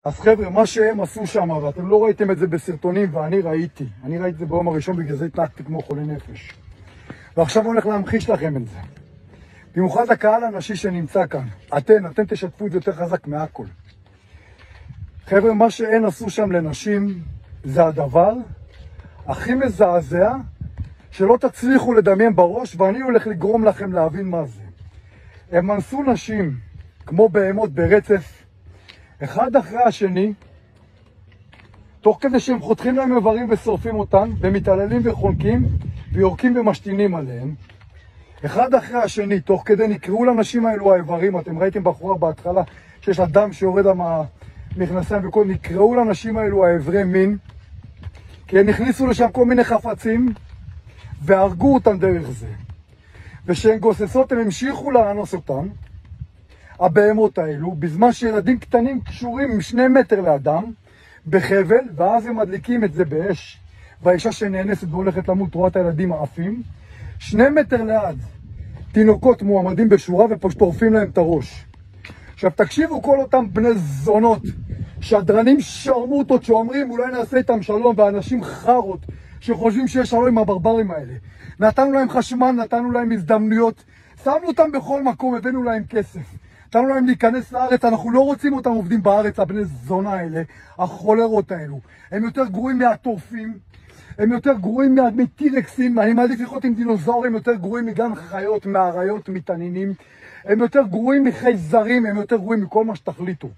אז חבר'ה, מה שהם עשו שם, ואתם לא ראיתם את זה בסרטונים, ואני ראיתי את זה ביום הראשון, בגלל זה התנהגתי כמו חולה נפש. ועכשיו אני הולך להמחיש לכם את זה. במיוחד הקהל הנשי שנמצא כאן. אתם תשתפו את זה יותר חזק מהכל. חבר'ה, מה שהם עשו שם לנשים, זה הדבר הכי מזעזע, שלא תצליחו לדמיין בראש, ואני הולך לגרום לכם להבין מה זה. הם אנסו נשים כמו בהמות ברצף, אחד אחרי השני, תוך כדי שהם חותכים להם איברים ושורפים אותן, ומתעללים וחונקים, ויורקים ומשתינים עליהם. אחד אחרי השני, תוך כדי נקראו לנשים האלו האיברים, אתם ראיתם בחורה בהתחלה שיש לה דם שיורד מהמכנסיים וכל, נקראו לנשים האלו האיברי מין, כי הם הכניסו לשם כל מיני חפצים, והרגו אותם דרך זה. ושהן גוססות, הם המשיכו לאנוס אותם, הבהמות האלו, בזמן שילדים קטנים קשורים עם 2 מטר לאדם, בחבל, ואז הם מדליקים את זה באש, והאישה שנאנסת והולכת למות רואה את הילדים העפים, 2 מטר ליד, תינוקות מועמדים בשורה ופושטורפים להם את הראש. עכשיו תקשיבו כל אותם בני זונות, שדרנים שרמוטות שאומרים אולי נעשה איתם שלום, ואנשים חרות שחושבים שיש שלום עם הברברים האלה. נתנו להם חשמל, נתנו להם הזדמנויות, שמנו אותם בכל מקום, הבאנו להם כסף. נתנו להם להיכנס לארץ, אנחנו לא רוצים אותם עובדים בארץ, הבני זונה האלה, החולרות האלו. הם יותר גרועים מהטורפים, הם יותר גרועים מטירקסים, אני מעדיף לחיות עם דינוזאורים, יותר גרועים מגן חיות, מאריות, מתענינים. הם יותר גרועים מחייזרים, הם יותר גרועים מכל מה שתחליטו.